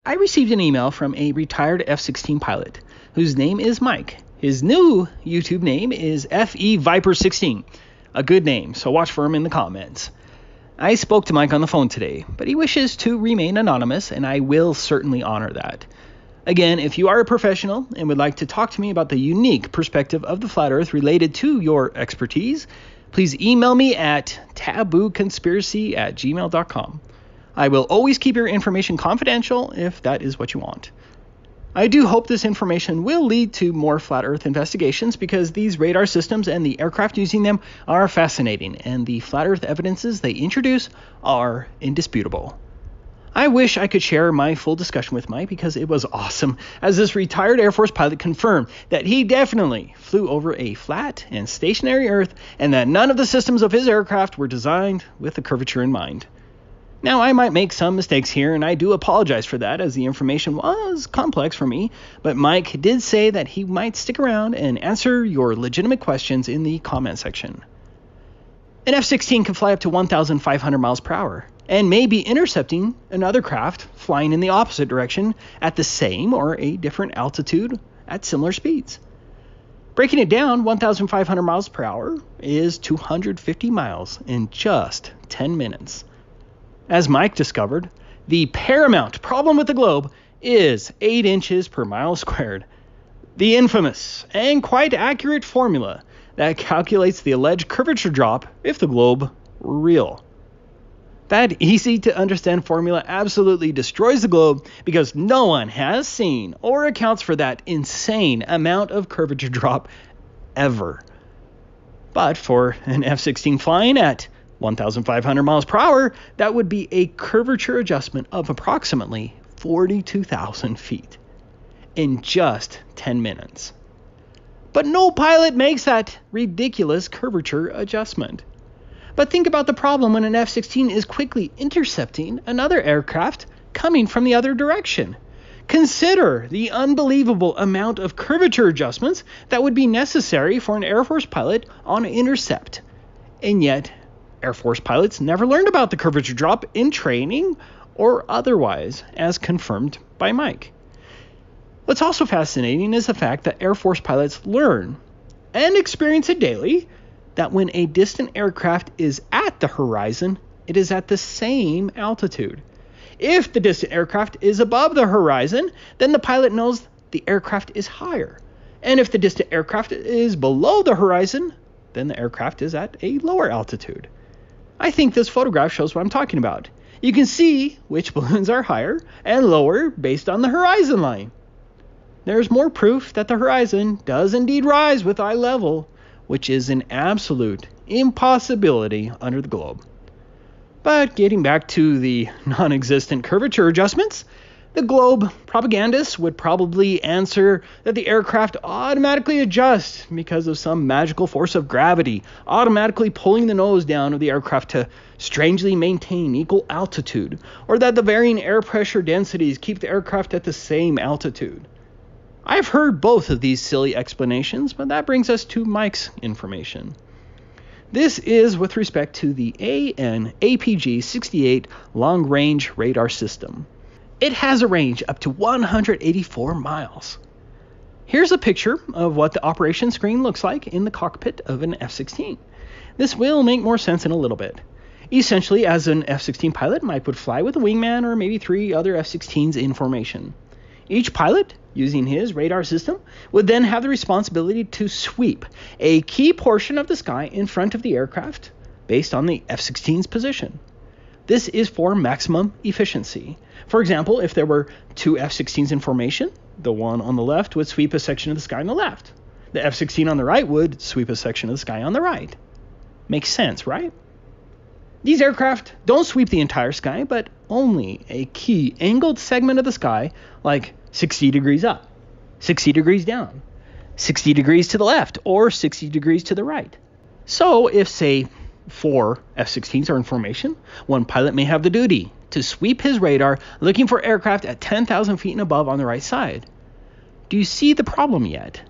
I received an email from a retired F-16 pilot whose name is Mike. His new YouTube name is FE Viper 16. A good name, so watch for him in the comments. I spoke to Mike on the phone today, but he wishes to remain anonymous, and I will certainly honor that. Again, if you are a professional and would like to talk to me about the unique perspective of the flat earth related to your expertise, please email me at tabooconspiracy@gmail.com. I will always keep your information confidential if that is what you want. I do hope this information will lead to more flat earth investigations because these radar systems and the aircraft using them are fascinating, and the flat earth evidences they introduce are indisputable. I wish I could share my full discussion with Mike because it was awesome, as this retired Air Force pilot confirmed that he definitely flew over a flat and stationary Earth and that none of the systems of his aircraft were designed with the curvature in mind. Now, I might make some mistakes here, and I do apologize for that, as the information was complex for me, but Mike did say that he might stick around and answer your legitimate questions in the comment section. An F-16 can fly up to 1,500 miles per hour, and may be intercepting another craft flying in the opposite direction at the same or a different altitude at similar speeds. Breaking it down, 1,500 miles per hour is 250 miles in just 10 minutes. As Mike discovered, the paramount problem with the globe is 8 inches per mile squared. The infamous and quite accurate formula that calculates the alleged curvature drop if the globe were real. That easy to understand formula absolutely destroys the globe because no one has seen or accounts for that insane amount of curvature drop ever. But for an F-16 flying at 1,500 miles per hour, that would be a curvature adjustment of approximately 42,000 feet in just 10 minutes. But no pilot makes that ridiculous curvature adjustment. But think about the problem when an F-16 is quickly intercepting another aircraft coming from the other direction. Consider the unbelievable amount of curvature adjustments that would be necessary for an Air Force pilot on intercept. And yet, Air Force pilots never learned about the curvature drop in training or otherwise, as confirmed by Mike. What's also fascinating is the fact that Air Force pilots learn and experience it daily that when a distant aircraft is at the horizon, it is at the same altitude. If the distant aircraft is above the horizon, then the pilot knows the aircraft is higher. And if the distant aircraft is below the horizon, then the aircraft is at a lower altitude. I think this photograph shows what I'm talking about. You can see which balloons are higher and lower based on the horizon line. There's more proof that the horizon does indeed rise with eye level, which is an absolute impossibility under the globe. But getting back to the non-existent curvature adjustments, the globe propagandists would probably answer that the aircraft automatically adjusts because of some magical force of gravity, automatically pulling the nose down of the aircraft to strangely maintain equal altitude, or that the varying air pressure densities keep the aircraft at the same altitude. I've heard both of these silly explanations, but that brings us to Mike's information. This is with respect to the AN/APG-68 long-range radar system. It has a range up to 184 miles. Here's a picture of what the operation screen looks like in the cockpit of an F-16. This will make more sense in a little bit. Essentially, as an F-16 pilot, Mike would fly with a wingman or maybe 3 other F-16s in formation. Each pilot, using his radar system, would then have the responsibility to sweep a key portion of the sky in front of the aircraft based on the F-16's position. This is for maximum efficiency. For example, if there were 2 F-16s in formation, the one on the left would sweep a section of the sky on the left. The F-16 on the right would sweep a section of the sky on the right. Makes sense, right? These aircraft don't sweep the entire sky, but only a key angled segment of the sky, like 60 degrees up, 60 degrees down, 60 degrees to the left, or 60 degrees to the right. So if, say, 4 F-16s are in formation, one pilot may have the duty to sweep his radar looking for aircraft at 10,000 feet and above on the right side. Do you see the problem yet?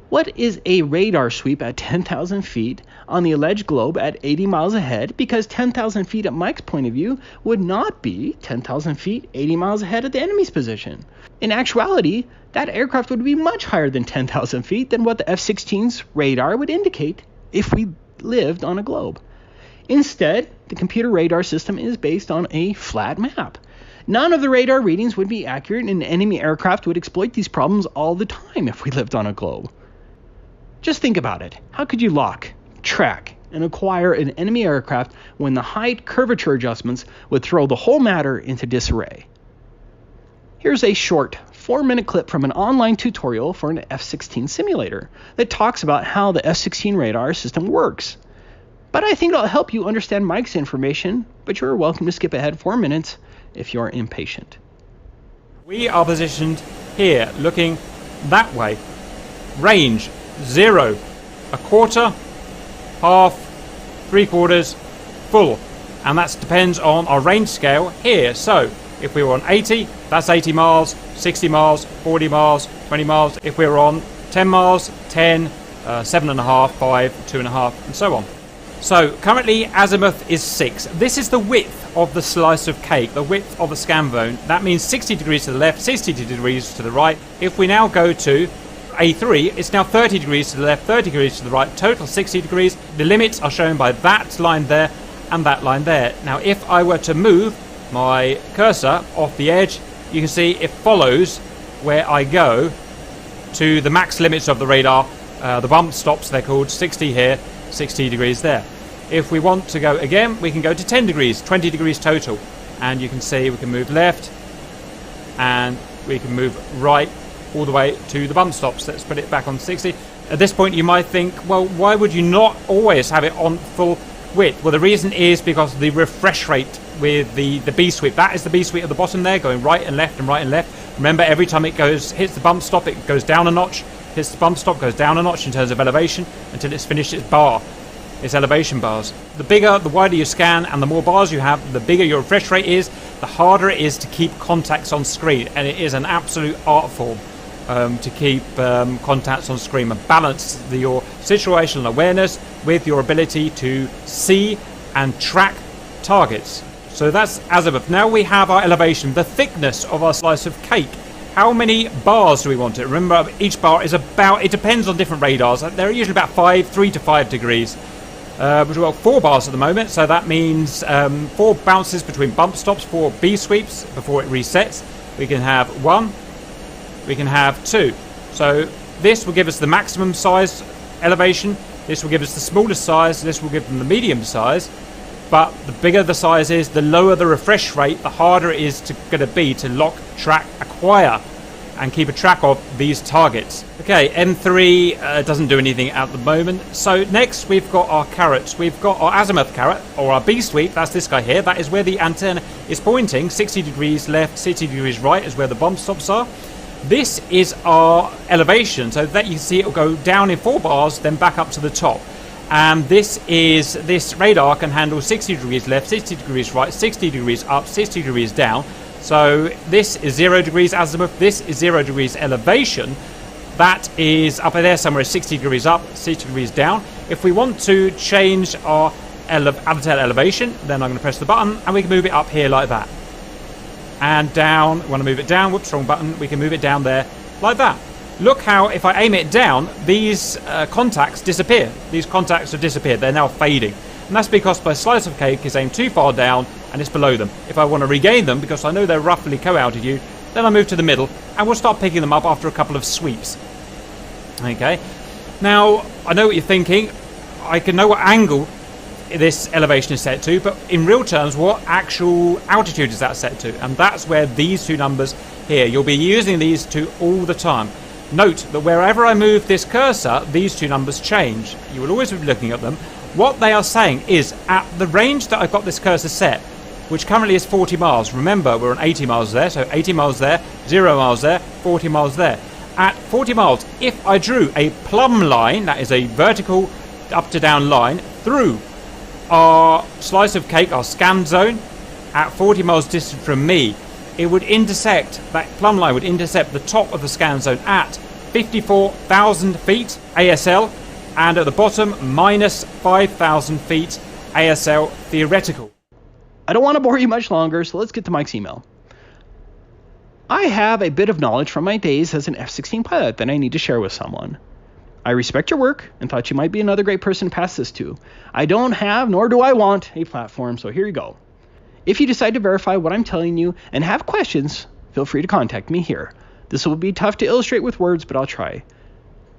What is a radar sweep at 10,000 feet on the alleged globe at 80 miles ahead? Because 10,000 feet at Mike's point of view would not be 10,000 feet 80 miles ahead at the enemy's position. In actuality, that aircraft would be much higher than 10,000 feet than what the F-16's radar would indicate if we lived on a globe. Instead, the computer radar system is based on a flat map. None of the radar readings would be accurate, and enemy aircraft would exploit these problems all the time if we lived on a globe. Just think about it. How could you lock, track, and acquire an enemy aircraft when the height curvature adjustments would throw the whole matter into disarray? Here's a short 4-minute clip from an online tutorial for an F-16 simulator that talks about how the F-16 radar system works. But I think it'll help you understand Mike's information, but you're welcome to skip ahead 4 minutes if you're impatient. We are positioned here, looking that way. Range 0, a quarter, half, 3/4, full, and that depends on our range scale here. So if we were on 80, that's 80 miles, 60 miles, 40 miles, 20 miles. If we were on 10 miles, 10, 7.5, 5, 2.5, and so on. So currently azimuth is 6. This is the width of the slice of cake, the width of the scan zone. That means 60 degrees to the left, 60 degrees to the right. If we now go to A3, it's now 30 degrees to the left, 30 degrees to the right, total 60 degrees. The limits are shown by that line there and that line there. Now if I were to move my cursor off the edge, you can see it follows where I go to the max limits of the radar. The bump stops, they're called, 60 here, 60 degrees there. If we want to go again, we can go to 10 degrees, 20 degrees total. And you can see we can move left and we can move right all the way to the bump stops. Let's put it back on 60. At this point you might think, well, why would you not always have it on full width? Well, the reason is because of the refresh rate with the B sweep. That is the B sweep at the bottom there, going right and left and right and left. Remember, every time it hits the bump stop, it goes down a notch. Hits the bump stop, goes down a notch in terms of elevation until it's finished its bar, its elevation bars. The bigger, the wider you scan and the more bars you have, the bigger your refresh rate is, the harder it is to keep contacts on screen. And it is an absolute art form to keep contacts on screen and balance your situational awareness with your ability to see and track targets. So that's azimuth. Now we have our elevation, the thickness of our slice of cake. How many bars do we want it? Remember, each bar is about, it depends on different radars. They're usually about 3 to 5 degrees. We've got 4 bars at the moment, so that means 4 bounces between bump stops, 4 B sweeps before it resets. We can have 1, we can have 2. So this will give us the maximum size elevation, this will give us the smallest size, this will give them the medium size. But the bigger the size is, the lower the refresh rate, the harder it is going to be to lock, track, acquire, and keep a track of these targets. Okay, M3 doesn't do anything at the moment. So next we've got our carrots. We've got our azimuth carrot, or our B sweep. That's this guy here. That is where the antenna is pointing. 60 degrees left, 60 degrees right is where the bump stops are. This is our elevation, so that you can see it will go down in 4 bars, then back up to the top. And this radar can handle 60 degrees left, 60 degrees right, 60 degrees up, 60 degrees down. So this is 0 degrees azimuth, this is 0 degrees elevation. That is up there somewhere, 60 degrees up, 60 degrees down. If we want to change our Alcatel elevation, then I'm going to press the button and we can move it up here like that. And down, we want to move it down, whoops, wrong button, we can move it down there like that. Look how, if I aim it down, these contacts disappear. These contacts have disappeared. They're now fading. And that's because my slice of cake is aimed too far down and it's below them. If I want to regain them, because I know they're roughly co-altitude, then I move to the middle and we'll start picking them up after a couple of sweeps. Okay. Now, I know what you're thinking. I can know what angle this elevation is set to, but in real terms, what actual altitude is that set to? And that's where these 2 numbers here, you'll be using these 2 all the time. Note that wherever I move this cursor, these 2 numbers change. You will always be looking at them. What they are saying is, at the range that I've got this cursor set, which currently is 40 miles. Remember, we're on 80 miles there, so 80 miles there, 0 miles there, 40 miles there. At 40 miles, if I drew a plumb line, that is a vertical up to down line, through our slice of cake, our scan zone, at 40 miles distant from me, it would intersect, that plumb line would intersect the top of the scan zone at 54,000 feet ASL, and at the bottom, minus 5,000 feet ASL theoretical. I don't want to bore you much longer, so let's get to Mike's email. I have a bit of knowledge from my days as an F-16 pilot that I need to share with someone. I respect your work and thought you might be another great person to pass this to. I don't have, nor do I want, a platform, so here you go. If you decide to verify what I'm telling you and have questions, feel free to contact me here. This will be tough to illustrate with words, but I'll try.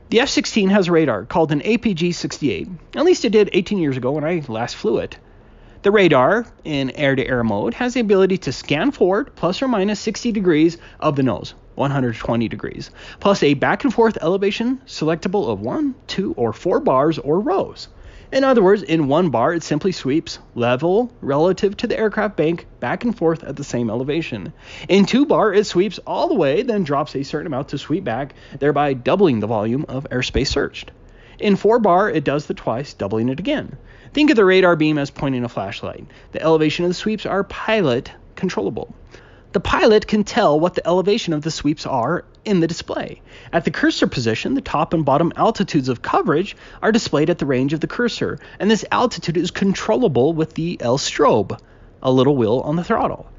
The F-16 has a radar called an APG-68. At least it did 18 years ago when I last flew it. The radar, in air-to-air mode, has the ability to scan forward plus or minus 60 degrees of the nose, 120 degrees, plus a back-and-forth elevation selectable of 1, 2, or 4 bars or rows. In other words, in one bar, it simply sweeps level relative to the aircraft bank back and forth at the same elevation. In 2 bar, it sweeps all the way, then drops a certain amount to sweep back, thereby doubling the volume of airspace searched. In 4 bar, it does the twice, doubling it again. Think of the radar beam as pointing a flashlight. The elevation of the sweeps are pilot controllable. The pilot can tell what the elevation of the sweeps are in the display. At the cursor position, the top and bottom altitudes of coverage are displayed at the range of the cursor, and this altitude is controllable with the L strobe, a little wheel on the throttle.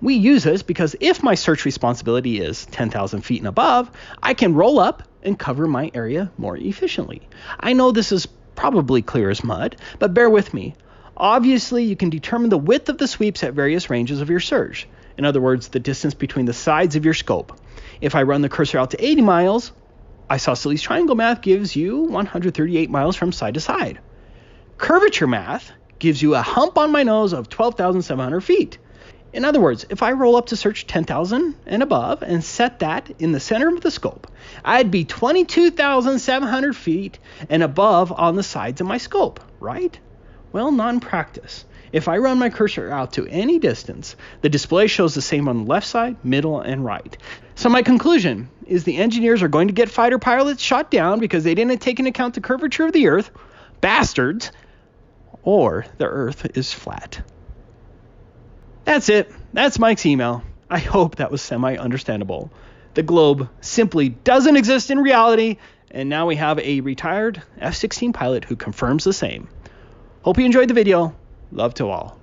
We use this because if my search responsibility is 10,000 feet and above, I can roll up and cover my area more efficiently. I know this is probably clear as mud, but bear with me. Obviously, you can determine the width of the sweeps at various ranges of your search. In other words, the distance between the sides of your scope. If I run the cursor out to 80 miles, isosceles triangle math gives you 138 miles from side to side. Curvature math gives you a hump on my nose of 12,700 feet. In other words, if I roll up to search 10,000 and above and set that in the center of the scope, I'd be 22,700 feet and above on the sides of my scope, right? Well, not in practice. If I run my cursor out to any distance, the display shows the same on the left side, middle, and right. So my conclusion is the engineers are going to get fighter pilots shot down because they didn't take into account the curvature of the Earth, bastards, or the Earth is flat. That's it. That's Mike's email. I hope that was semi-understandable. The globe simply doesn't exist in reality, and now we have a retired F-16 pilot who confirms the same. Hope you enjoyed the video. Love to all.